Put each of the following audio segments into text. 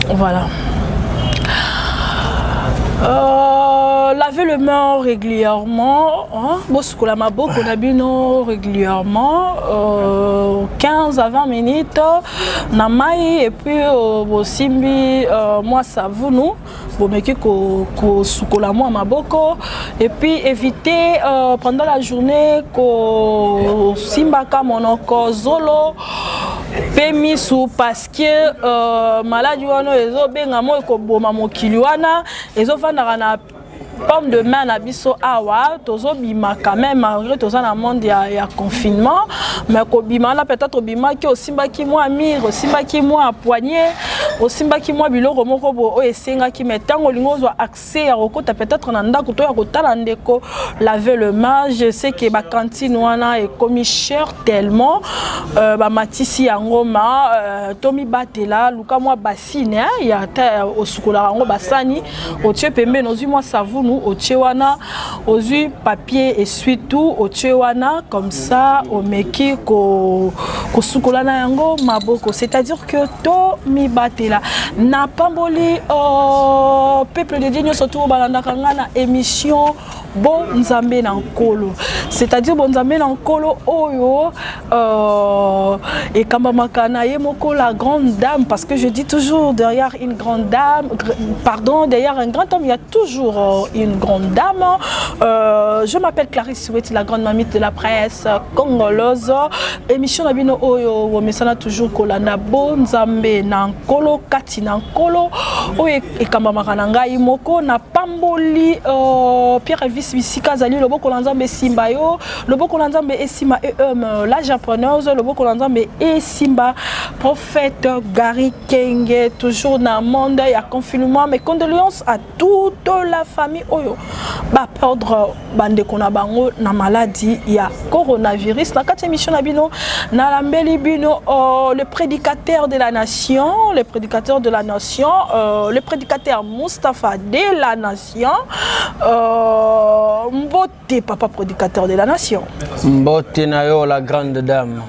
Voilà. Laver le main régulièrement, boskola maboko na bino régulièrement, 15 à 20 minutes, na mai et puis bosimbi moi savonu, bomeki ko sukola moi maboko et puis éviter pendant la journée ko simbaka monoko zolo pemisu parce que maladie wana ezo benga mo ko boma mokili wana ezo fandaka na pomme de main na biso awa tozo bima quand même malgré toza na monde ya confinement mais ko bima na peut-être bima ki osimba ki moi mire osimba ki moi poignet osimba ki moi biloko moko bo o esenga ki metango lingo zo accès ya kokota peut-être na ndako to ya kotala ndeko laver le main. Je sais que ba cantine wana est commis cher tellement ba matisi ya ngoma tomi batela luka moi bassine ya ta osukola ngo basani otie pembe nozi moi savon au tchewana, aux papier et suite tout au tchewana comme ça au meki ko sukolana yango maboko, c'est-à-dire que to mi batela na pamboli peuple de Dieu surtout balanda kangana émission bon nzambe na nkolo, c'est-à-dire bon nzambe na nkolo oyo et kamba makana ye moko la grande dame, parce que je dis toujours derrière une grande dame, pardon, derrière un grand homme il y a toujours une grande dame. Je m'appelle Clarisse Soueti, la grande mamite de la presse congolaise. Émission na bino oyo mesana toujours kolanda bon nzambe na nkolo kati na nkolo oyo e kamba makana ngai moko na pamboli Pierre Bisika zali loboko lanzambe simba yo loboko lanzambe esima la japonaise loboko lanzambe esimba prophète Gary Kenge, toujours dans le monde il y a confinement. Mes condoléances à toute la famille oyo ba perdre bande kona bango na maladie il y a coronavirus na kati émission na bino na lambeli bino le prédicateur de la nation, le prédicateur de la nation, le prédicateur Moustapha de la nation. Mbote papa prédicateur de la nation. Mbote na yo la grande dame.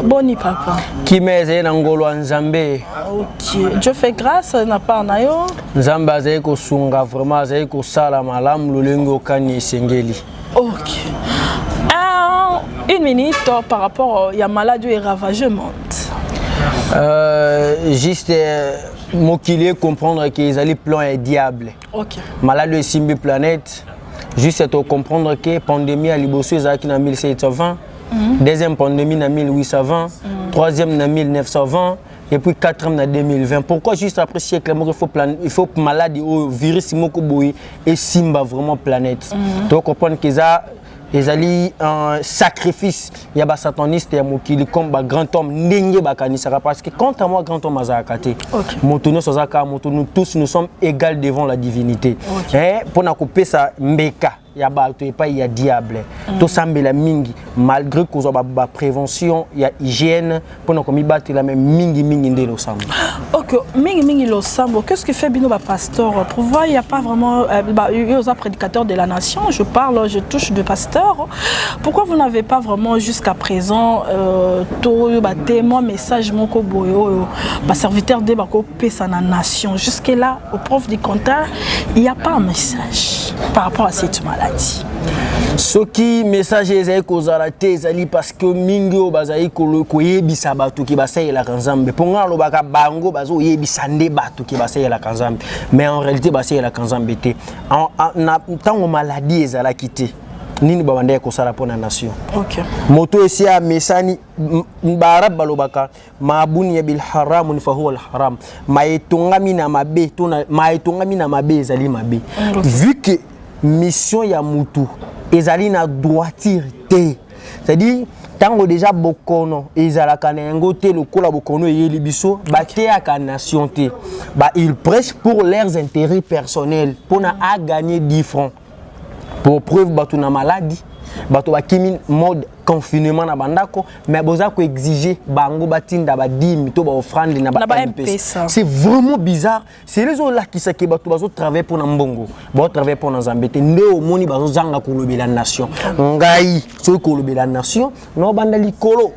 Boni papa. Qui meze na ngolo nzambe. OK. Je fais grâce na part na yo. Nzambe azaye ko sunga vraiment azaye ko sala malamu lolengo kani sengeli. OK. Une minute par rapport à maladie et ravagement. Juste mokilier comprendre que les alliés plan est diable. OK. Maladie et simbi planète. Juste comprendre que pandémie à Libosso est en 1720, deuxième pandémie en 1820, troisième en 1920 et puis quatrième en 2020. Pourquoi juste après siècle il faut maladie ou virus et simba vraiment planète. Donc comprendre que ça les alliés un sacrifice il y a des satanistes et mokili comme grand homme n'engue bakanisaka parce que quant à moi grand homme azakate motono sozaka motono tous nous sommes égaux devant la divinité et pour na couper ça mbeka ya bato et pas il y a diable to sambela mingi malgré qu'on a ba prévention il y a hygiène pour na komi battre la même mingi ndelo sambo. OK, mingi lo sambo. Qu'est-ce que fait bino ba pasteur pour voir il y a pas vraiment aux prédicateurs de la nation, je parle, je touche de pasteur. Pourquoi vous n'avez pas vraiment jusqu'à présent témoin message moko boyo ba serviteur de bako pesa na nation jusque là au prof du compteur il y a pas un message par rapport à cette maladie. Ce qui message ezali kozala te ezali parce que mingi o bazali koyebisa bato ki basayela kanzambe ponga lobaka bango bazo yebisa nde bato ki basayela kanzambe mais en réalité basayela kanzambe te na tango maladie ezala kité nini babande ko sala pona nation. OK. Moto esi ya mesani barab balobaka mabuni bil haram fa huwa al haram maetongami na mabe tona maetongami na mabe ezali mabe. Vu que mission ya mutu ezali na droiture te, c'est-à-dire tango déjà bokono ezala kanengo te lokola bokono yeli biso baté aka nation te ba ils prêchent pour leurs intérêts personnels pour na a gagner 10 francs pour preuve batuna maladie bato bakimi mode confinement na bandako mais boza ko exiger bango batinda ba 10 to ba offrande na ba MPS. C'est vraiment bizarre. C'est les autres là qui sait que bato bazo travailler pour na mbongo, ba travailler pour na Zambete nde omoni bazo zanga ko lobela nation. Ngai so ko lobela nation no banda likolo.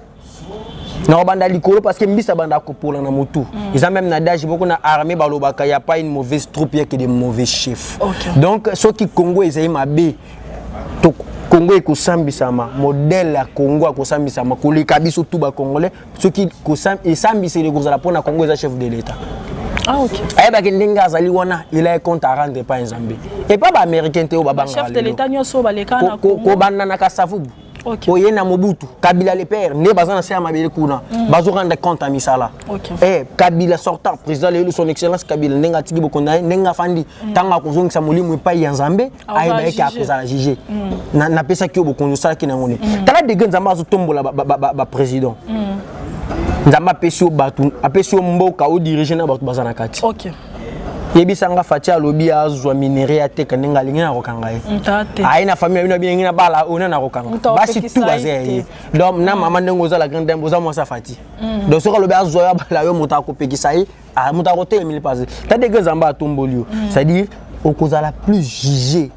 Non, banda likolo parce que mbisa banda kopola na motu. Ils ont même nadage beaucoup na armée balobaka y a pas une mauvaise troupe il y a que des mauvais chefs. Donc ceux qui Congo ils mabe to Congo ekosambisama modèle ya Congo ekosambisama koleka biso tout ba congolais ceux qui kosambisa les gozala pona Congo est chef de l'état. Ah ok. Aye ba kendinga azali wana il a compte à rendre pas en Zambie. Et pas ba américain te o ba banga. Chef de l'état nyoso baleka na Congo. Ko banda na kasavubu. Oye na Mobutu, Kabila le père, ne bazana se amabele kuna, bazo rendre compte à misala. Kabila sortant, président de son excellence Kabila nenga tiki bokonda, nenga fandi, tanga kozongi sa molimo pa yanzambe, aye ba eki akozala juger. Na pesa ki bokonzo sala ki na ngone. Tala de nzamba zo tombola ba président. Nzamba pesio batu, apesio mboka o diriger na batu bazana kati. OK. Yebisanga fatia lobi azwa minéré ateka nenga lingi na kokanga ye. Aina famille bino bien ngina bala ona na kokanga. Basi tout bazé. Donc na maman ndengo za la grande dame boza mo sa fati. Donc soka lobi azwa ya bala yo muta ko pekisa ye, a muta ko te emili passé. Ta de nzamba tombolio. C'est-à-dire okozala plus jugé.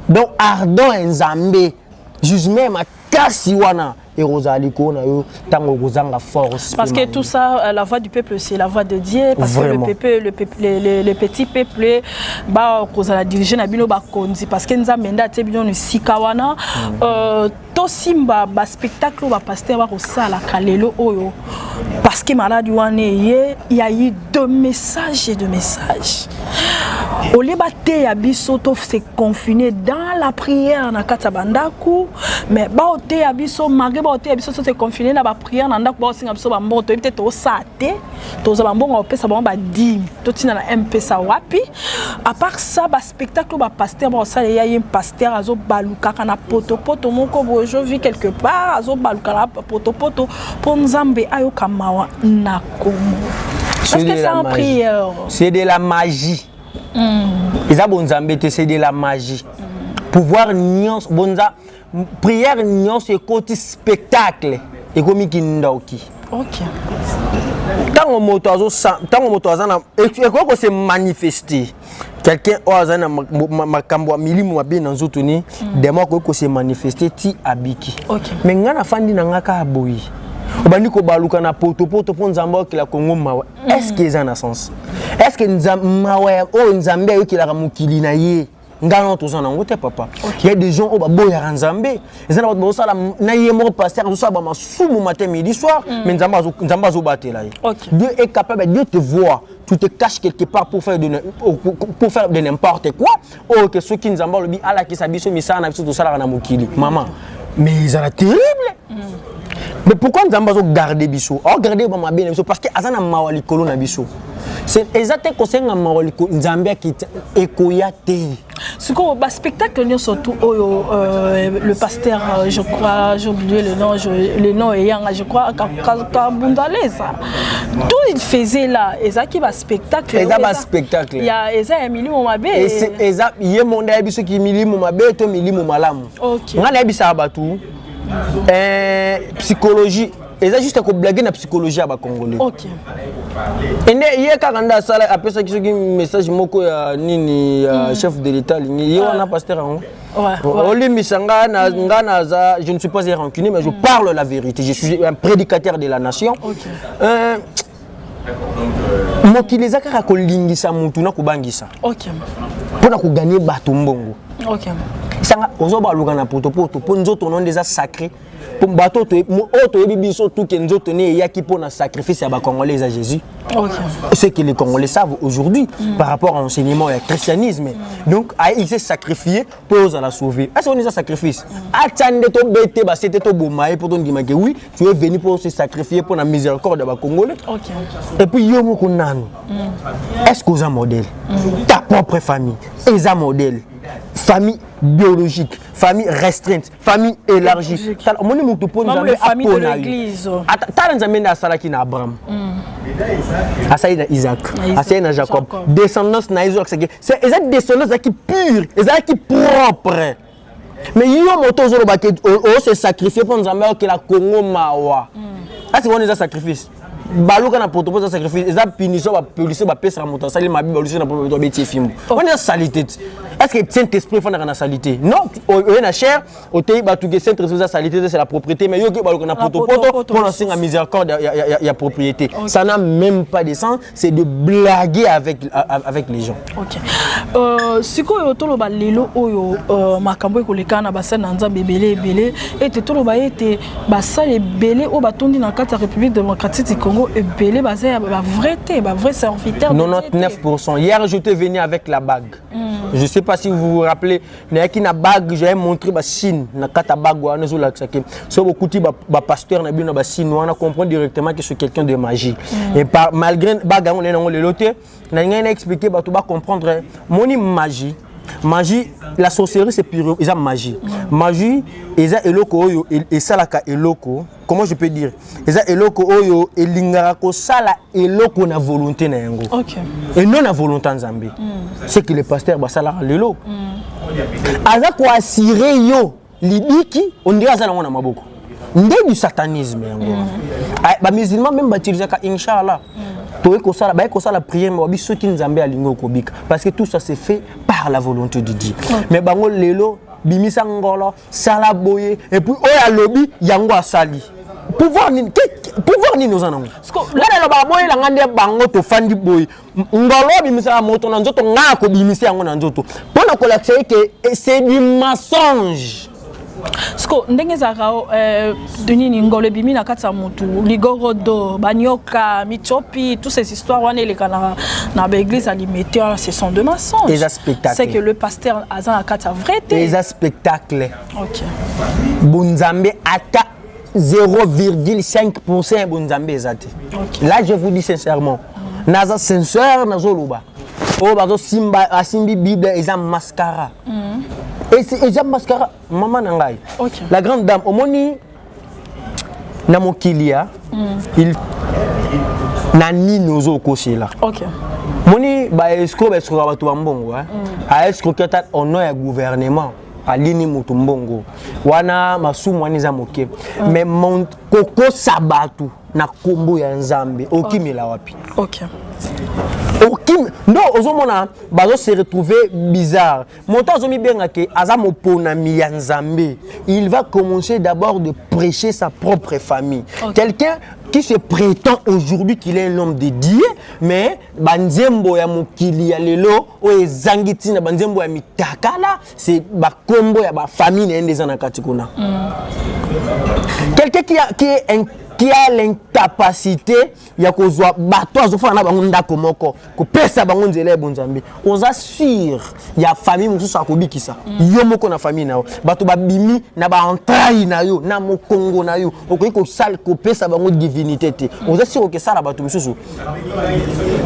Donc ardent nzambe jugement makasi wana. Et Rosaliko, tango gozanga force. Parce que tout ça, la voix du peuple, c'est la voix de Dieu. Parce vraiment. Que le petit peuple, bah, la diriger na bino ba konzi. Parce que nous avons été bien le sikawana. To simba ba spectacle ba pasteur ba kosala kalelo oyo. Parce que malade wane il y a eu deux messages et deux messages. Au lieu de abiso to se confiner dans la prière na kata bandaku, mais ba ote abiso magé ba ote abiso se confiner na ba prière na ndaku ba singa biso ba mboto peut-être to sate to za ba mbongo opesa ba ba dim to tina na mpesa wapi. À part ça ba spectacle ba pasteur ba osala ya un pasteur azo baluka kana poto poto moko bo je vis quelque part azo baluka na poto poto pour nzambe ayo kamawa na Congo. Parce que c'est en prière. C'est de la magie. Ils ont c'est de la magie. Pouvoir nuance, bonza, prière nuance et côté spectacle. Et comme qui n'doki. Ok. Tant que moto azana, et quoi que c'est manifesté. Quelqu'un azana makambo milimu mabe na nzotuni, des mois que c'est manifesté ti abiki. Ok. Mais ngana fandi na ngaka aboyi. Obandiko baluka na poto poto pour nzamba ki la Congo mawa. Est-ce que ça a sens? Est-ce que nzamba o nzamba yo ki la mukili na ye? Ngana to zana ngote papa. Il y a des gens au boya nzambe. Ezana ba sala na ye mo pasteur zo ba masumu matin midi soir, mais nzamba zo batela ye. Dieu est capable, Dieu te voit. Tu te caches quelque part pour faire de n'importe quoi. Oh que ceux qui nzamba lobi ala ki sabiso misana na biso to sala na mukili. Maman, mais ça terrible. Mais pourquoi nous avons gardé biso? Oh, garder ma bien biso parce que azana mawali kolo na biso. C'est exactement comme ça nga mawali ko nzambia ki ekoyate. Ce qu'on ba spectacle nous surtout le pasteur je crois j'ai oublié le nom et je crois Kabundaleza. Tout il faisait là ezaki ba spectacle. Ezaba spectacle. Il y a eza Emily Momabe. Et c'est eza yé monda biso ki Emily Momabe to Emily Momalamu. OK. Nga bisa batu. Psychologie, et ça juste pour blaguer la psychologie à Congolais. OK. Et hier quand on a ça après ça qui message moko ya nini chef de l'état ligne on a pasteur en Oli misanga ngana za je ne suis pas rancunier mais je parle la vérité, je suis un prédicateur de la nation. OK. Mokili zakara ko lingisa mutu na kubangisa. OK. Pour ko gagner bato mbongo. OK. Sanga ozoba luka na poto poto pour nzoto non déjà sacré pour bato to biso tout que nzoto ne yaki pour na sacrifice ya ba congolais à Jésus. OK. Ce que les Congolais savent aujourd'hui par rapport à l'enseignement et au christianisme. Donc il s'est sacrifié pour la sauver. Est-ce qu'on est un sacrifice? Attendez to bête ba c'était to bomaye pour ton dire que oui, tu es venu pour se sacrifier pour la miséricorde de ba Congolais. OK. Et puis yo moko nanu. Est-ce que vous avez un modèle? Ta propre famille, ils ont un modèle. Famille biologique, famille restreinte, famille élargie. Même les familles de l'église. T'as un amène à Salaki na Abraham. Asaï na Isaac, Asaï na Jacob. Descendance na Isaac, c'est exact descendance qui pure, exact qui propre. Mais il y a moto on se sacrifier pour nous amener que la Congo mawa. Ah c'est on est un sacrifice. Baluka na protocole de sacrifice, ils ont punition ba policier ba pesa montant sali ma bible policier na ba beti film. On est salité. Est-ce que Saint-Esprit fait na salité? Non, on a cher, au pays ba tout que Saint-Esprit sa salité c'est la propriété mais yo que baluka na protocole pour lancer la miséricorde il y a propriété. Ça n'a même pas de sens, c'est de blaguer avec les gens. OK. Siko yo tolo ba lelo oyo makambo ekoleka na basana nzambe belé et tolo ba ete basale belé o batondi na kati ya République démocratique du Congo et belé basé ba vrai serviteur 99%. Hier j'étais venu avec la bague. Je ne sais pas si vous vous rappelez, mais na bague j'ai montré ba Chine na kata bague wana zo la tsake. So beaucoup ti ba pasteur na bino ba Chine on comprend directement que c'est quelqu'un de magie. Et malgré bague on est dans le loté, na rien expliquer ba tout ba comprendre moni magie. Magie, la sorcellerie c'est pure, ils ont magie. Magie, ils ont eloko oyo et salaka eloko. Comment je peux dire? Ils ont eloko oyo et lingarako sala eloko na volonté na yango. OK. Et non na volonté nzambe. C'est que le pasteur ba sala lelo. Aza ko assurer yo libiki on dirait ça na maboko. Ndé du satanisme yango. Ba musulman même ba tirizaka inshallah. La prière, parce que tout ça c'est fait par la volonté de Dieu. Mais bango lelo, bimisa ngolo, sala boye, et puis oya lobby, yango asali. Pouvoir ni nous en avons. Là le baboye la ngande bango to fandi boy. Ngolo bimisa moto na nzoto ngako bimisa yango na nzoto. Pour la collecter que c'est du mensonge. Sko ndenge zakao Denis Ngolo bimi na kati ya mutu ligorodo banyoka michopi toutes ces histoires wana les kana na l'église alimentaire ce sont de mensonges. C'est que le pasteur azan na kati ya vérité. Les spectacles. OK. Bunzambe ata 0,5% bunzambe ezate. Là je vous dis sincèrement, naza sincère nazo luba. Oh bazo simba asimbi Bible eza mascara. Et c'est mascara maman nangai. La grande dame omoni na mokilia il nani nozo kosela. OK. Moni ba escroc batu mbongo a escroquer au nom ya gouvernement alini mutu mbongo wana masumu wani za moke mais mon koko sabatu na kombo ya nzambe okimela wapi. OK. Non, ozomona bazo se retrouver bizarre. Monta zomi benga ke azamo pona miyanzambe. Il va commencer d'abord de prêcher sa propre famille. Quelqu'un qui se prétend aujourd'hui qu'il est un homme de Dieu, mais banzembo ya mokili ya lelo o ezangiti na banzembo ya mitakala, c'est ba kombo ya ba famille na ndeza na katikuna. Quelqu'un qui a l'incapacité ya kozwa bato azofana na bango ndako moko ko pesa bango nzela bonzambe oza sûr ya famille mususu akobikisa yo moko na famille na yo bato babimi na ba entrailles na yo na mokongo na yo okoki ko sala ko pesa bango divinité te oza sûr que ça la bato mususu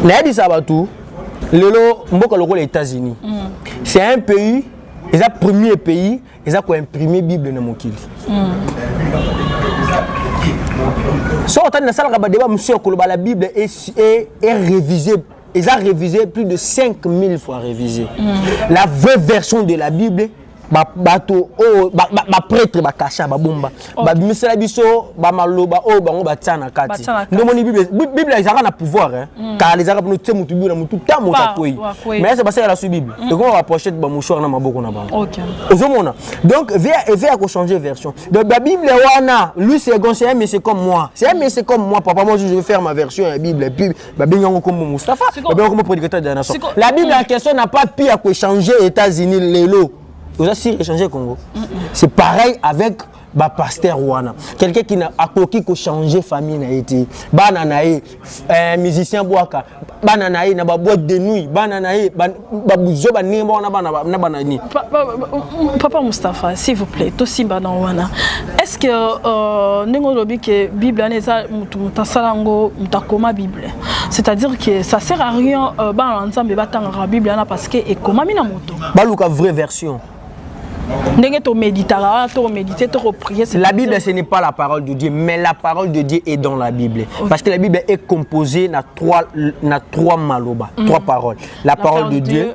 na yedi sa bato lelo mboka lokola États-Unis c'est un pays ils a premier pays ils a ko imprimer Bible na mokili. So, la Bible est révisée. Ils ont révisé plus de 5000 fois révisé. La vraie version de la Bible, bato prêtre bakasha babomba babimisa biso ba maloba o bango batana kati ndomoni Bible ezaka na pouvoir car les arabes nous temu tubu na mutu tamo takoi mais c'est passé à la Bible et comment on va approcher ba mouchoir na maboko na bango. OK ozomona donc vient ko changer version donc la Bible wana lui c'est un monsieur comme moi papa moi je vais faire ma version de la Bible et puis ba benyango comme Mustafa ba benyango comme prédicateur de la nation. La Bible en question n'a pas pu à changer États-Unis lelo. Vous avez échangé Congo. C'est pareil avec ba pasteur wana. Quelqu'un qui n'a accoqué que changer famille na été. Bananae musicien boaka. Bananae na ba boîte de nuit. Bananae ba buzo ba nimba na banani. Papa Moustapha, s'il vous plaît, to simba na wana. Est-ce que nengo lobi que Bible aneza mutasalango mutakoma Bible. C'est-à-dire que ça sert à rien ba ensemble batanga Bible na parce que ekomami na moto. Baluka vraie version. La Bible, ce n'est pas la parole de Dieu, mais la parole de Dieu est dans la Bible. Parce que la Bible est composée de trois maloba, trois paroles. La parole de Dieu,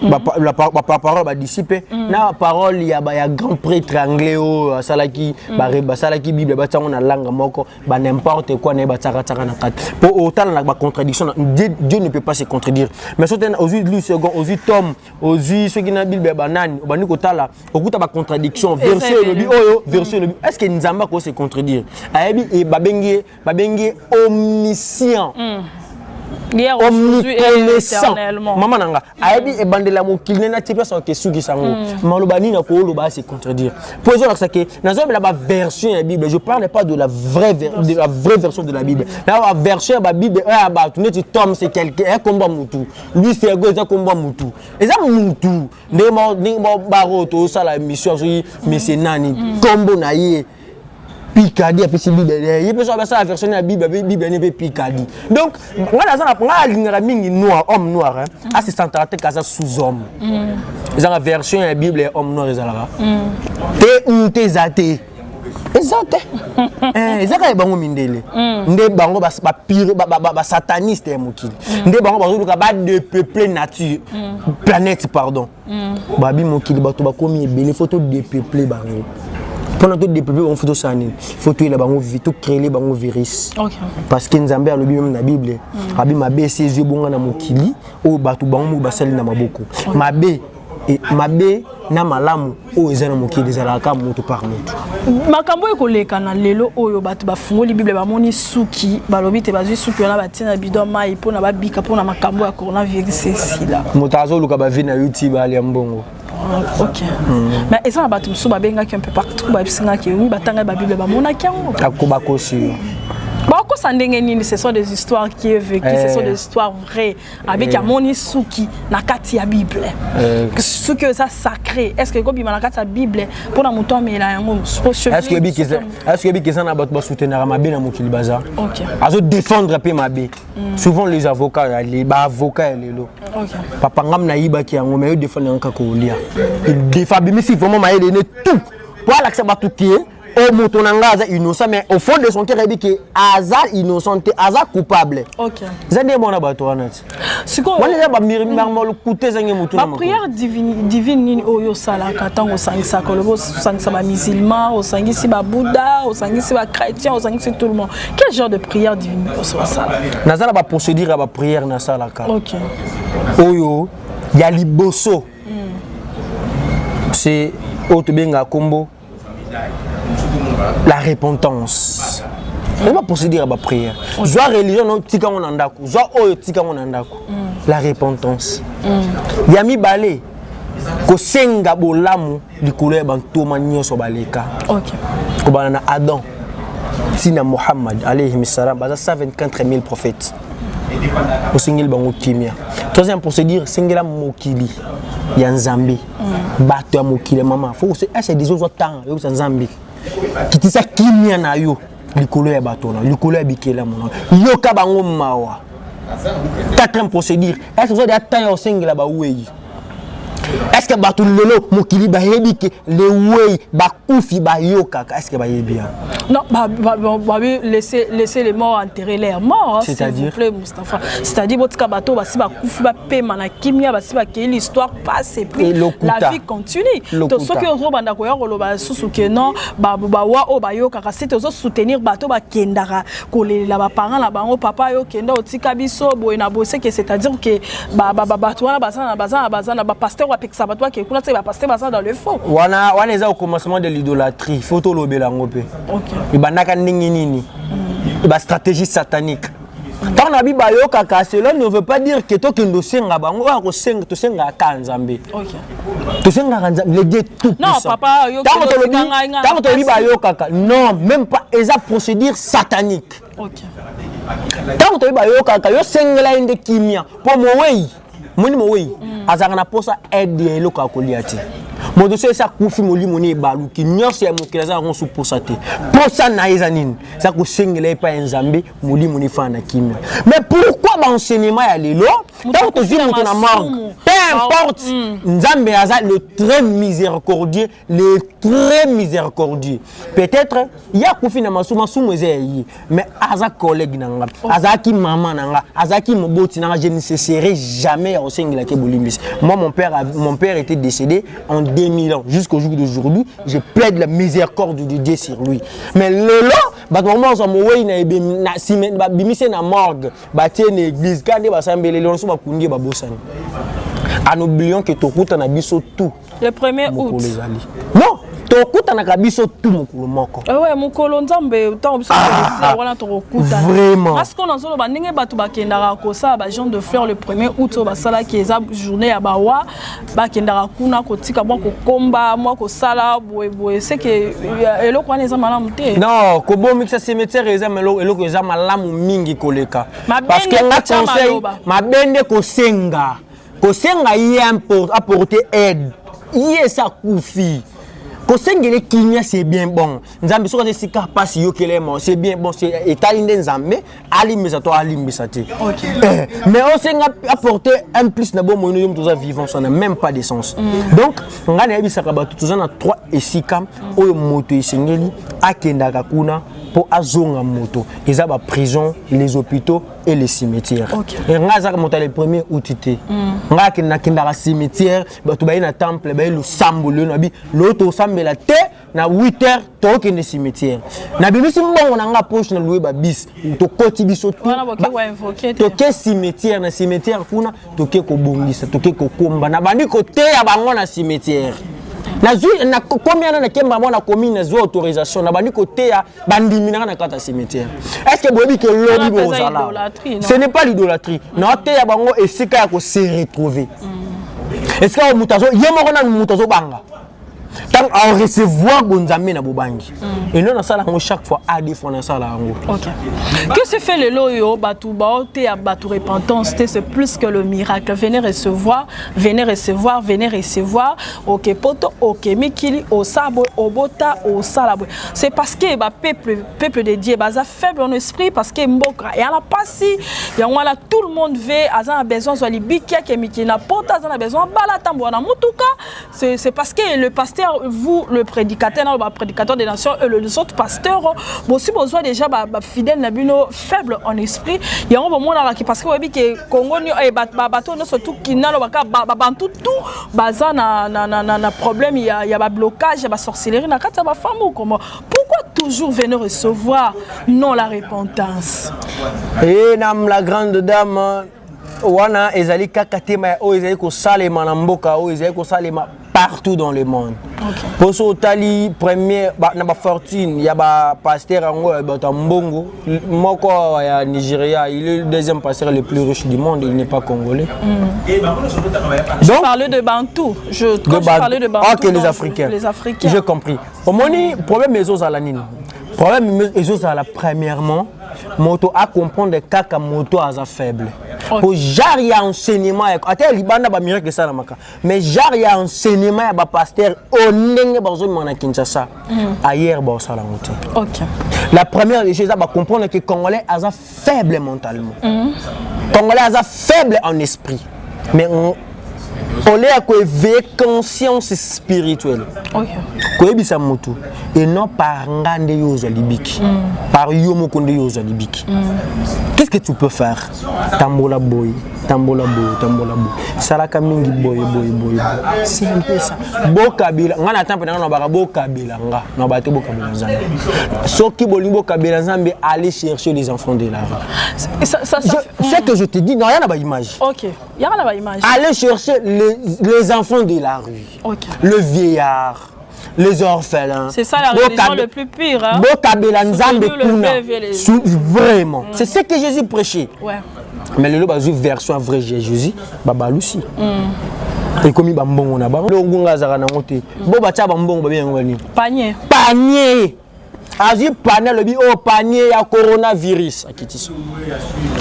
la parole ba disciple na parole ya grand prêtre anglais o salaki ba salaki bible ba tsango na langue moko ba n'importe quoi na ba tsaka na kati pour autant na ba contradiction Dieu ne peut pas se contredire mais surtout aux yeux de lui second aux yeux Tom aux yeux ceux qui na bible ba nani ba ni kotala okuta ba contradiction verset le bi oyo verset le bi est-ce que nzamba ko se contredire ayebi e ba bengi omniscient omniconnaissant maman nanga ayebi e bandela mokili na type ça ke suki sango malobani na ko loba se contredire posons là ça que nazo la version de la Bible je parle pas de la vraie version de la Bible la version de la Bible ba tu ne Tom c'est quelqu'un combat mutu lui c'est goza combat mutu et ça mutu ndemo baroto ça la mission sur monsieur nani combo na ye Picardie et puis c'est Bible. Il peut avoir ça la version de la Bible, Bible n'est pas Picardie. Donc, moi là ça la ligne noir, homme noir hein. Ah c'est centralité ça sous-homme. Ils ont la version de la Bible est homme noir ils là. T'es athée. Exact. Ezaka bango mindele. Nde bango ba pire ba sataniste e mokili. Nde bango ba ba de peupler nature. Planète pardon. Babi mokili bato ba komi ebele photo de peupler bango. Pendant tout développé on photo sanine photo il bango vite créer les bango virus parce que nzambe a le même na bible abi mabe ses yeux bonga na mokili o batu bango basali na maboko mabe et mabe na malamu o ezana mokili ezala ka moto par moto makambo ekoleka na lelo oyo batu bafungoli bible bamoni suki balobi te bazwi suki na batina bidon mai pona babika pona makambo ya coronavirus esila moto azoluka ba vie na YouTube ali mbongo. Ok. Mais est-ce que tu as un peu partout, ce sont des histoires qui est vécues, ce sont des histoires vraies avec Amoni Suki na kati ya Bible. Ce que ça sacré. Est-ce que comme na kati ya Bible pour na muto mais là est-ce que ça na ba soutenir ma na mokili bazar. OK. Azo défendre pe ma bé. Souvent les avocats les avocats les lo. OK. Papa ngam na yiba ki yango mais défendre nka ko lia. Il défend mais si vraiment ma ele tout. Pour l'accepter tout qui est au motonanga innocent mais au fond de son cœur il dit que Azar innocent Azar coupable. OK. Zande mona bato wanati. Siko wala ba mirmol coûter zange mutu na prière divine nini oyo sala katango sangisa kolobo sangisa ba musulman o sangisi ba bouddha o sangisi ba chrétien o sangisi tout le monde. Quel genre de prière divine oyo sala? Nazala ba procédure ba prière na sala ka. OK. Oyo ya liboso. C'est otobenga kombo la repentance. On va procéder à la prière. Soit religion, non, tika on andako. Soit oyo tika on andako. La repentance. Yami balé. Ko senga bolamu likolo ya bantoma nyonso baleka. OK. Ko bana Adam. Tina Muhammad alayhi salam baza 124 000 prophètes. Ko sengel bango kimia. Troisième procédure, sengela mokili ya Nzambe. Bato ya mokili mama. Faut c'est des autres temps, yo Nzambe. Kitisa kimia na yo likolo ya batona likolo ya bikela mona yoka bango mawa. Quatrième procédure, est-ce que vous avez atteint au sengela ba weyi? Est-ce que bato lelo mokili ba yebi ke le weyi ba kufi ba yoka est-ce que ba yebi? Non, laissez les morts enterrer leurs morts. C'est-à-dire s'il vous plaît Moustapha. C'est-à-dire botka bato basi ba kufi ba pema na kimia basi ba ke l'histoire passe et puis la vie continue. To soki ozo banda ko ya koloba susu ke non ba wa o ba yoka kasi to zo soutenir bato ba kendara ko la ba parents la bango papa yo kenda otika biso boye na bose que c'est-à-dire que bato wana bazana ba pasteur wa peksa bato ke kuna ba pasteur bazana dans le faux. Wana eza au commencement de l'idolâtrie, photo lobela ngope. OK. Ibandaka ndingi nini? Ba stratégie satanique. Quand on a biba yoka ka cela ne veut pas dire que to kendo senga bango ko senga to senga ka Nzambe. OK. To senga Nzambe le Dieu tout puissant. Non, papa yo tant to biba yoka ka non, même pas eza procédure satanique. OK. Tant to biba yoka ka yo sengela inde kimia po moweyi. Moni moweyi azanga na posa aide loka koliati. Mon dossier ça kufi moli moni balu ki nyonso ya mokela za ngonsu posa te. Posa na ezanine. Ça ko sengela pa Nzambe moli fa na kimia. Mais pourquoi ba enseignement ya lelo? Tant que tu na mort. importe. Nzambe aza le très miséricordieux, le très miséricordieux. Peut-être il y a Kofi na masuma sumweze mais aza collègue nanga, aza ki maman nanga, aza ki moboti nanga, je ne cesserai jamais au sengila ke bolimbis. Moi mon père était décédé en 2000 ans jusqu'au jour d'aujourd'hui, je plaide la miséricorde de Dieu sur lui. Mais lelo ba moment so mo wey na ciment ba bimise na morgue, ba tie na église kande ba sambele le so ba kungi ba bosani. En oubliant que Tokuta na biso tout. Le 1er août. Non, Tokuta na kabiso tout mokolo moko. Ouais, mokolo nzambe tant biso wana Tokuta. Vraiment. Parce qu'on en ba ndenge batu ba kendara ko sa ba Jean de Fleur le 1er août ba sala ki eza journée ya bawa ba kendara kuna ko tika bon ko komba moi ko sala boye c'est que eloko wana eza malamu te. Non, ko bo mixa cimetière eza eloko eza malamu mingi koleka. Parce que nga conseil mabende ko senga. Kosenga y apporter aide. Y sa koufi. Kosengele kinya c'est bien bon. Nzambe soka sika passe yo kelemo, c'est bien bon, c'est étalinde nzambe ali misato ali misate. OK. Mais on senga apporter un plus na bon moyo tous vivants, ça n'a même pas de sens. Donc ngana yebisaka batu tuzana 3 et 6 kam oyo moto isengeli akendaka kuna pour azonga moto. Ils ont la prison, les hôpitaux et les cimetières. Et nga zaka moto le 1er août té. Nga kenda cimetière, batu ba na temple, ba le sambo le nabi, l'autre sambe la té na 8h to kende cimetière. Na bimisi mbongo na nga poche na louer ba bis, to koti biso tout. To ke cimetière na cimetière kuna to ke ko bongisa, to ke ko komba na bandi ko té ya bango na cimetière. Na combien na kemba mona commune zo autorisation na bandi côté ya bandimina na kata cimetière. Est-ce que bobi que lobby bozala? Ce n'est pas l'idolâtrie. Na té ya bango esika ya ko se retrouver. Est-ce que mutazo yemo na mutazo banga? Tant à recevoir Gonzamé na Bobangi. Et nous, on chaque fois à défendre ça. Ok. Que se fait le loyo, Batou Baoté à Batou repentance, c'est plus que le miracle. Venez recevoir, venez recevoir, venez recevoir. Ok, poto, ok, Mikili, au sabo, au bota, au salabo. C'est parce que bah, peuple de Dieu, bah, faible en esprit, parce que Mboka, et à la passi, il y a tout le monde veut, a besoin de l'Ibikia, qui est Mikina, pota, a besoin de Balatambo, en Moutuka. C'est parce que le pasteur, vous, le prédicateur, le prédicateur des nations, et les autres pasteurs, aussi besoin déjà fidèles, faibles en esprit. Il y a un moment qui parce que le Congo et bateau surtout qui n'a tout na problème, il y a blocage, il y a sorcellerie, na kata ba femme ou comment. Pourquoi toujours venir recevoir non la repentance? Et nam la grande dame wana ezali kakatema o ezali ko salema na mboka o ezali ko salema partout dans le monde. Pour ce tali premier na ba fortune ya ba pasteur ango ba mbongo moko ya Nigeria, il est le deuxième pasteur le plus riche du monde, il n'est pas congolais. Je parlais de Bantou. Quand je parlais de Bantou. OK, les Africains. Les Africains. J'ai compris. Au moni problème ezos à la nine. Problème ezos à la premièrement moto à comprendre kaka moto à faible. Pour genre il y a enseignement ata libanda ba miracle ça na maka. Mais genre il y a enseignement ya ba pasteur onenge bazo mona Kinshasa. Ailleurs ba ça la moto. OK. La première des choses à comprendre que Congolais a faible mentalement. Congolais a faible en esprit. Mais on est à quoi éveiller conscience spirituelle. OK. Koyebisa moto et non par ngande yozo libiki. Par yomo konde yozo libiki. Qu'est-ce que tu peux faire? Tambola boy, tambola boy, tambola boy. Salaka mingi boy. C'est un peu ça. Bokabila, ngana tampe na ba bokabila nga, na ba te bokabila nzambe. Soki bolimbo kabila nzambe, aller chercher les enfants de la rue. C'est que je te dis, non, il y a pas image. OK. Il y a pas image. Aller chercher les enfants de la rue. OK. Le vieillard. Les orphelins. C'est ça la religion le plus pire. Hein? Vraiment. C'est ce que Jésus prêchait. Ouais. Mais le loba version vrai Jésus, baba aussi. Et comme il bambon na ba. Le ngunga zaka na ngote. Bo ba cha bambon ba bien ngani. Panier. Panier. Azi panier le bi oh panier ya coronavirus akitisi.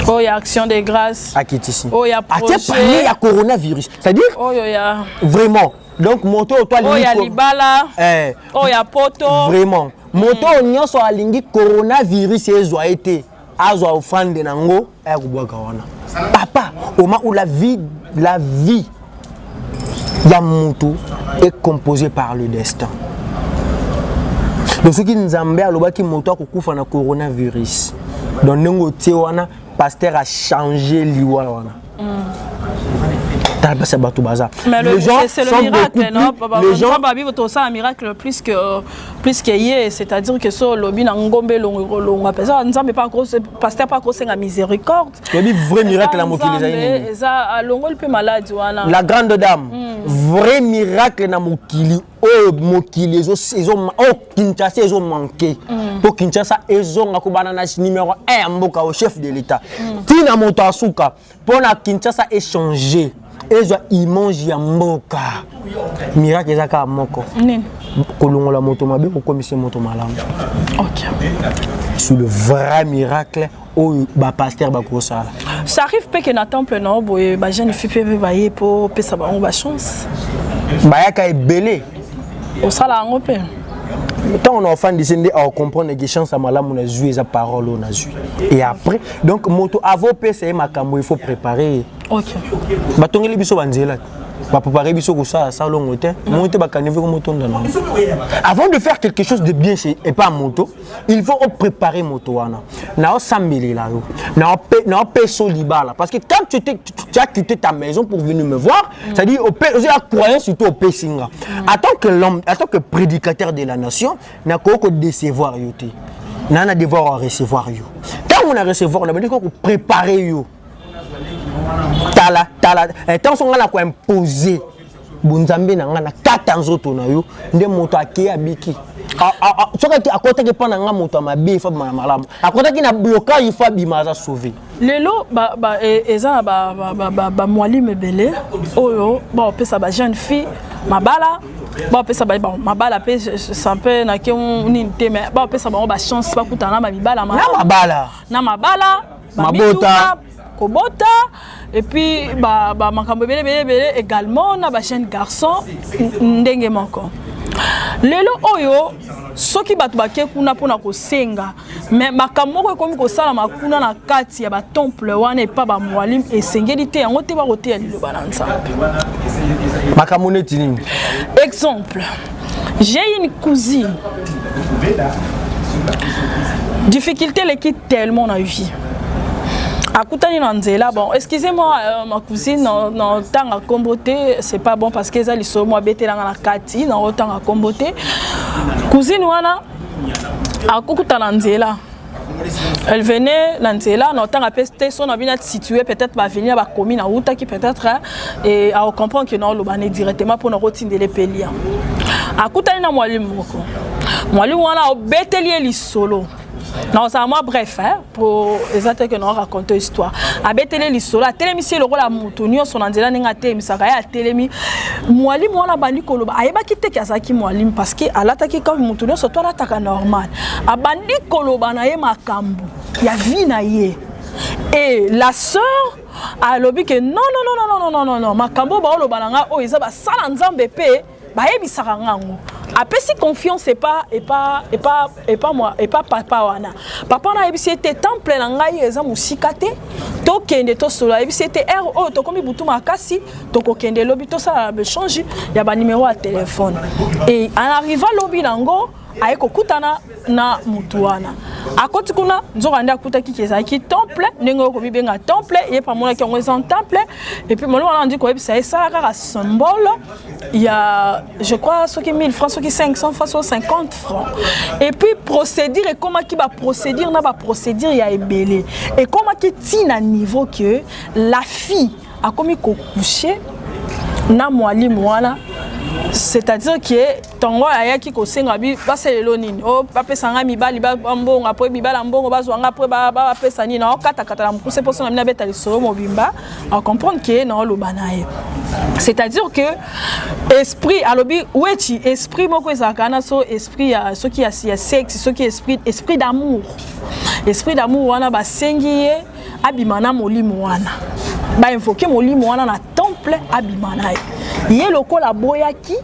Oh il y a action de grâce. Akitisi. Oh il y a projet. Ati panier ya coronavirus. C'est-à-dire oh il y a vraiment. Donc moto toi oh ya libala oh ya poto vraiment moto nyonso alingi coronavirus ezwa été azwa ofande nango ya kubwaka wana papa oma ou la vie Yamutu est composé par le destin. Donc ce qui nous embête, c'est que moto a kufa na coronavirus. Donc nengo wana pasteur a changé liwa wana. Mais les gens c'est le miracle, non? Les gens ça un miracle plus que hier, c'est-à-dire que so lobi na ngombe longo pesa nzambe pas grosse pasteur pas grosse nga miséricorde. Le vrai miracle la mokili zaini. Eza longo le peu malade wana. La grande dame, vrai miracle na mokili. Oh mokili ils ont Kinshasa ils ont manqué. Pour Kinshasa ils ont ngakubana na numéro 1 mboka au chef de l'état. Tina moto asuka pour na Kinshasa échanger. Ils mangent yamboka. Miracle ezaka moko. Kolongola moto mabe ko commission moto malamu. OK. C'est le vrai miracle où ba pasteur ba ko sala. Ça arrive pas que na temple non boye ba jeune fille peut bailler pour pesa ba on ba chance. Ba yaka ebelé. Au sala ngo pe. Tant on a enfant descendé à comprendre que chance à malamu na jouer sa parole on a joué. Et après donc moto avo pesa makambo il faut préparer. OK. Batongeli biso banzela. Ba préparer biso ko ça longo te. Monter ba kanive ko moto ndana. Avant de faire quelque chose de bien chez et pas moto, il faut préparer moto wana. Na o sambeli la yo. Na o peso libala parce que quand tu as quitté ta maison pour venir me voir, ça dit au la croyance surtout au pesinga. En tant que l'homme, en tant que prédicateur de la nation, na ko décevoir yo te. Na devoir recevoir yo. Quand on a recevoir, on a besoin de préparer yo. Tala tant son ngala ko imposer bunzambe na ngana 4 ans auto na yo nde moto ake abiki soka ki akota ke pana nga moto mabe fa malamu akota ki na bloquer il faut bimaza sauver lelo eza ba mwali mebele oyo ba pesa ba jeune fille mabala ba pesa ba mabala pe ça peut na ke unité mais ba pesa ba chance ba kutana na mabala na mabala mabota kobota et puis makambo belé également na ba jeune garçon ndenge moko lelo oyo soki batu bake kuna pona ko senga mais makambo ko komi ko sala makuna na kati ya ba temple wana e pa ba mwalim e sengeli te yango te ba rote ya liloba na nzambe makambo neti nini exemple j'ai une cousine difficulté les quitte tellement na vie akutani na nzela bon excusez-moi ma cousine non tanga komboté c'est pas bon parce que ça li so moi betelanga na kati na tanga komboté cousine wana akukuta na nzela elle venait na nzela na tanga peste son abina situé peut-être ba venir ba commune na uta qui peut-être et à comprendre que non lo bané directement pour na rotindele pelia akutani na mwalimu moko mwalimu wana obeteli li solo. Non, c'est moi bref, hein, pour exactement que nous raconter l'histoire. À Bétélé l'histoire, télémi c'est le rôle à Moutonio, son andela n'enga télémi, ça va y télémi. Moualim wana bandi koloba, ayeba kite kiazaki moualim parce que à l'attaque comme Moutonio, c'est toi l'attaque normal. À bandi koloba na ye makambu, ya vie na ye. Et la sœur a lobi que non, makambo ba oloba nanga o isa ba sala nzambe pe, ba yebi sarangango. Après si confiance et pas moi et pas papa wana papa na ebisete temple na ngai eza musikate to kende to solo ebisete oh to komi butu makasi to ko kende lobi to ça change ya ba numéro à téléphone et en arrivant lobi nango ayeko kutana na mutuana akoti kuna nzoka nda kutaki keza ki temple nengo ko bibenga temple et pas mona ki en temple et puis molo on dit ko ebisa ça ka symbole il y a je crois ce qui 1000 francs ce qui 500 francs 50 francs et puis procédure et comment qui va procédure na ba procédure il y a ebelé et comment qui tient à niveau que la fille a commis ko coucher na mwalimu wana c'est-à-dire que tongo ayaki ko senga bi baselelo nini o bapesanga mibali ba mbongo apo mibala mbongo bazwanga apo ba pesa nini na kata kata mukuse poso na mina beta lisoro mobimba à comprendre que na lo banaye c'est-à-dire que esprit alobi wechi esprit moko ezakana so esprit ya so qui ya sexe so qui esprit d'amour wana ba sengiye abimana molimo wana ba invoquer molimo wana na temple abimana ye lokola boyaki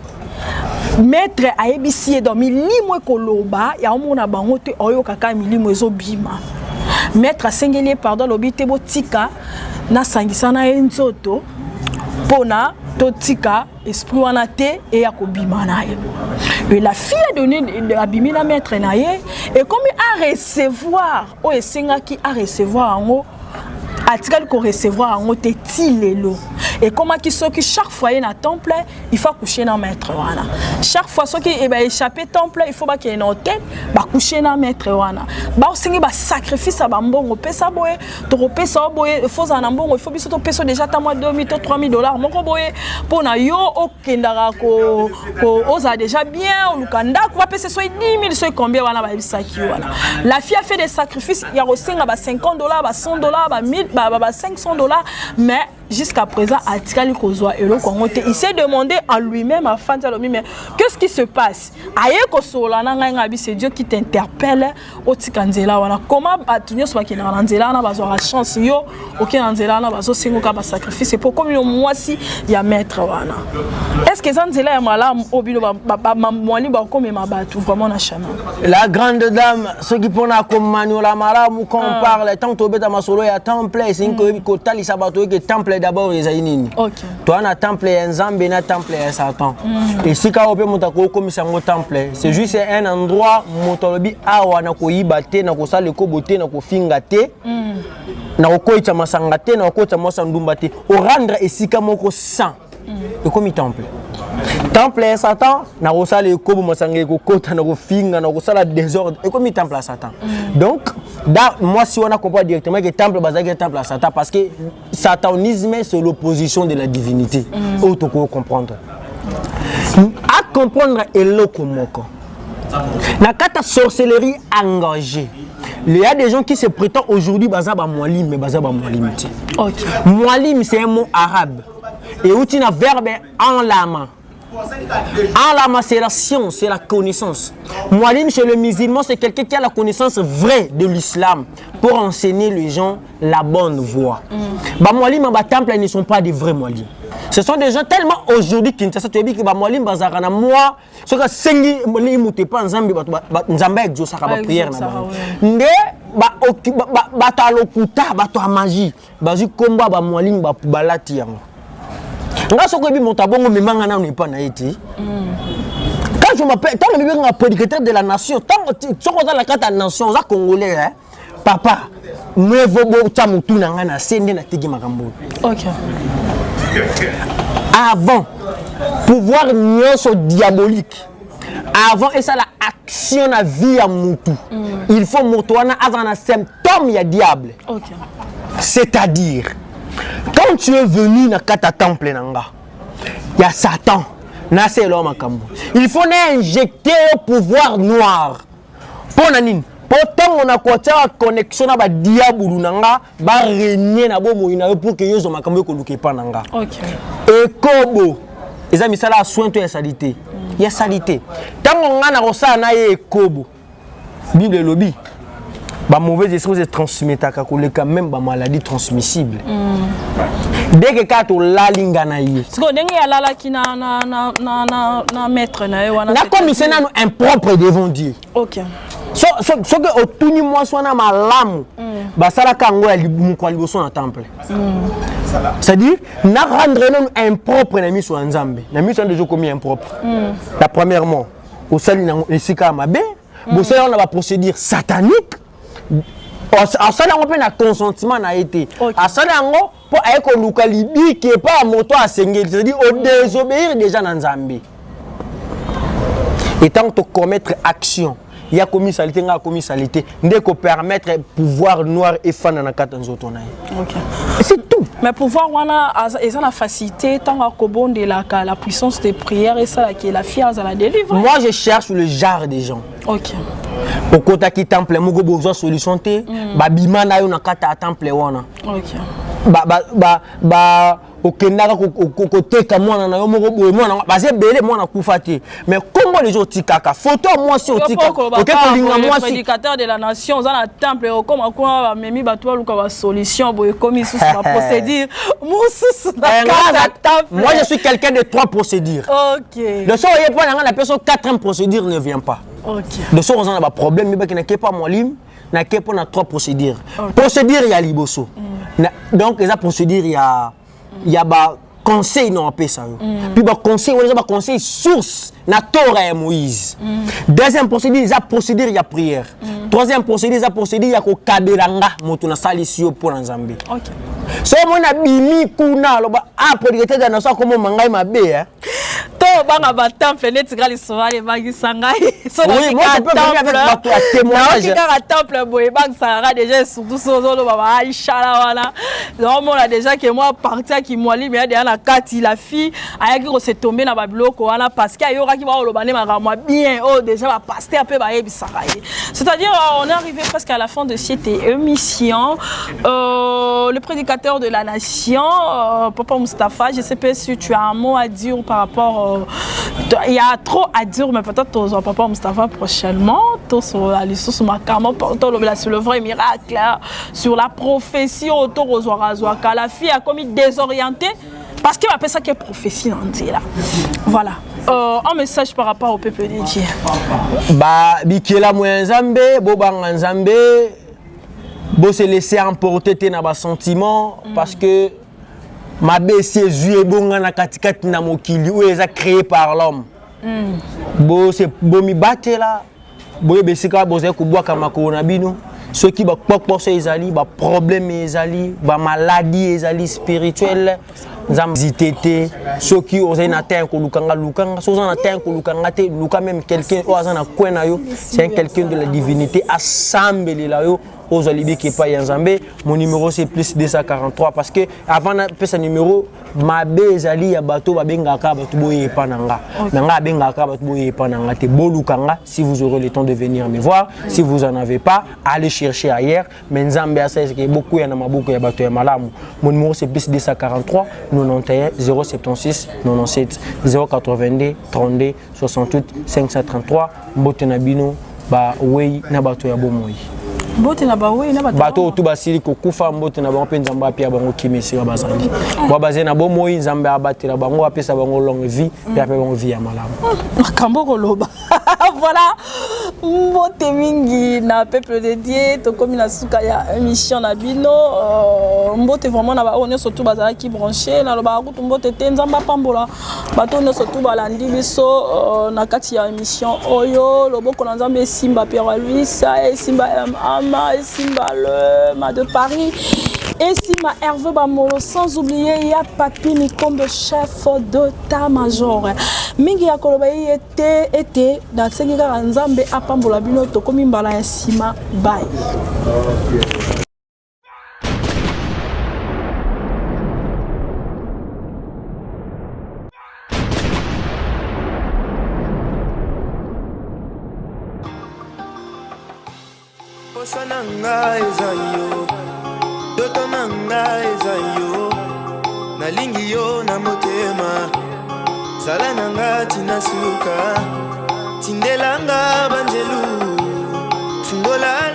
maître ayebisi do milimo ekoloba ya omona bango te oyo kaka milimo ezobima maître asengeli pardon lobi te botika na sangisa na nzoto pona totika esprit wana te et ya kobima na ye. Et la fille a donné abimi na maître na ye et comme a recevoir o esenga ki a recevoir ango atikali ko recevoir ango te tilelo. Et comment qui sont qui chaque fois il y a un temple, il faut coucher dans maître wana. Chaque fois ceux qui échappé temple, il faut pas qu'il y ait un thème, bah coucher dans maître wana. Bah aussi bah sacrifice à bambongo, pesa boye, to pesa boye, faut en ambongo, il faut biso to pesa déjà ta moi 2000 $3000. Mon ko boye pour na yo okendara ko oza déjà bien ou lukanda ko pesa so 10 000 so combien wana ba bisaki wana. La fille a fait des sacrifices, il y a aussi bah $50, bah $100, bah 1000, bah $500, mais jusqu'à présent, il s'est demandé en lui-même, à Fanzalomi, mais qu'est-ce qui se passe? C'est Dieu qui t'interpelle. Comment tu as chance de sacrifice? C'est pourquoi moi aussi, il y a maître. Est-ce que Zanzela est malade? La grande dame, ceux qui prennent comme Manuela Maram, quand on parle, tant que tu as ma solo, il y a temple, c'est une côté, il y a temple d'abord les aïnini. Okay. Toi na temple en Zambie na temple en Satan. Et si ka ope mutako comme ça mon temple, c'est juste un endroit motolobi awa na ko yibate na ko sale ko boté na ko fingate. Na ko koita masangate na ko koita mosandumbate. O rendre esika moko sang. Et comme temple. Temple en Satan na ko sale ko masangé ko kota na ko finga na ko sala désordre et comme temple à Satan. Donc moi, si on a compris directement que le temple est un temple à Satan, parce que le satanisme, c'est l'opposition de la divinité. Il faut comprendre. À comprendre, et le komoko. La sorcellerie engagée. Il y a des gens qui se prétendent aujourd'hui, bazaba mwalim, mais bazaba mwalim. Mwalim, c'est un mot arabe. Et où tu as un verbe en lama. En lama, c'est la science, c'est la connaissance. Moualim chez le musulman, c'est quelqu'un qui a la connaissance vraie de l'islam pour enseigner les gens la bonne voie. Bah Moualim en temple, ils ne sont pas des vrais Moualim. Ce sont des gens tellement aujourd'hui qui ne savent pas que Moualim bazarana moi, ce que sengi les mouté pas nzambe nzambe exo ça va prière na ba. Ndé ba talokuta ba to magie, ba ju komba ba Moualim ba balati yango. Nga soko bi montabongo memanga na n'est pas na été. Quand je m'appelle, tant que je suis un prédicateur de la nation, tant que tu es dans la carte de la nation, ça congolais, hein, papa, moi je veux que tu na sende na tigi makambo. OK. Avant pouvoir nyonso diabolique. Avant et ça la action na vie à mutu. Il faut motoana avant un symptôme ya diable. OK. C'est-à-dire quand tu es venu na kata temple nanga, il y a Satan. Il faut injecter le pouvoir noir. Pour nanine, pourtant on a côté la connexion avec le diable nanga, ba régner na bo moina pour que yozo makambo ko luke pa nanga. OK. Et kobo, les amis ça la soin to ya salité. Il y a salité. Tant on a na rosa na ye kobo. Bible lobby. Ba mauvais esprit se transmettre à quand même ba maladie transmissible. Dès que quand on la linga na yé. C'est que dengue ya lala ki na maître na ye wana. Na comme c'est na impropre devant Dieu. OK. So que otuni moi so na malamu. Ba sala kango ya mukwa liboso na temple. C'est-à-dire na rendre non impropre na miso nzambe. Na miso déjà commis impropre. La premièrement, au sali na esika mabe, bo sala on a procédure satanique. À ça, on a un consentement a été. À ça, pour être localibi qui est pas moto à Sengel, c'est-à-dire au désobéir déjà dans Zambie. Et tant que commettre action, il y a commissalité, il y a commissalité, dès qu'on permettre pouvoir noir et fan dans la carte en zone. C'est tout. Mais pouvoir wana ils ont la facilité tant que la puissance des prières et ça qui est la fière à la délivrer. Moi je cherche le genre des gens. OK. Au côté qui temple moko besoin solution té ba bima na yo na kata temple wana. OK. Okendaka kokoteka mwana na yo moko boye mwana baze belé mwana kufa te mais comment les gens tikaka photo moi si otikaka OK kolinga moi si prédicateur de la nation on a temple comme quoi memi bato luka ba solution boye comme sous la procédure moi je suis quelqu'un de 3 procédures. OK. Le soir il y a la personne 4e procédure ne vient pas. OK. Le soir on a un problème mais qui n'a pas moi lim na ke pour na 3 procédures. Procédure il y a liboso. Donc les procédures il y a conseil non apé ça. Puis ba conseil on ba conseil source na Torah Moïse. Deuxième procédure, il y a procédure il y a prière. Troisième procédure, il y a procédure il y a ko kabelanga moto na salisio pour Nzambe. OK. So mona bimi kuna loba après que tu dans ça comme mangai mabe hein. To banga ba temple net gali soirée bangi sangai. So oui, moi je peux venir avec bateau à témoignage. Non, qui temple boy bang sanga déjà surtout so zo baba Aisha la wala. Donc on a déjà que moi partir qui moi li mais derrière la kati la fille ayaki ko se tomber na babiloko wana parce que ayora ki ba olobane makamwa bien oh déjà ba pasteur peu ba yebisanga. C'est-à-dire on est arrivé presque à la fin de cette émission. Le prédicateur de la nation, Papa Moustapha, je ne sais pas si tu as un mot à dire par rapport... il y a trop à dire, mais peut-être aux Papa Moustapha prochainement, sur le vrai miracle, sur la prophétie autour aux Orazouaka. La fille a commis désorienté parce qu'il appelle ça que prophétie. Voilà. Un message par rapport au peuple de Dieu. Bah, Bikela Mouenzambe, Bobanganzambe, Bo se laisser emporter na ba sentiment parce que ma baissé yeux bonga na katikati na mokili ou eza créé par l'homme. Bo se bo mi batte là, bo besika bo ze ko boa kama ko na bino. Ceux qui ba pokpo so ezali, ba problème ezali, ba maladie ezali spirituelle. Nzam zitete ceux qui osent na terre ko lukanga so na terre ko lukanga te luka même quelqu'un o azana kwena yo c'est quelqu'un de la divinité assemblé là yo aux alibi qui pas Nzambe. Mon numéro c'est plus 243 parce que avant na pesa numéro mabe ezali ya bato babengaka bato boye pananga nanga bengaka bato boye pananga te bolukanga si vous aurez le temps de venir me voir. Si vous en avez pas, allez chercher ailleurs. Mais Nzambe asa que beaucoup ya na mabuko ya bato ya malamu. Mon numéro c'est plus 243 91 076 97 082 32 68 533. Mbote na bino ba wei na bato ya bomoi. Mbote na ba wei na bato tu basili ko kufa mbote na bango pe Nzambe apia bango kimesi ba bazali. Ba bazé na bomoi Nzambe abatela bango apesa bango longue vie pe apesa bango vie ya malamu. Makambo koloba. Voilà. Mbote mingi na peuple de Dieu to komi na suka ya émission na bino mbote vraiment na ba on surtout bazala ki branché na loba kutu mbote te Nzamba pambola bato no surtout balandi biso na kati ya émission oyo loboko na Nzambe Simba Pierre Louis et Simba Ama et Simba le ma de Paris et Simba Hervé Bamolo sans oublier il y a Papi Nikombe chef d'état-major mingi ya koloba était dans ce qui Nzambe apambola bino to komi mbala ya sima bye. Osananga ezayo dotonanga ezayo nalingi yo na motema zalananga tinasuka tindelanga banjelu fungola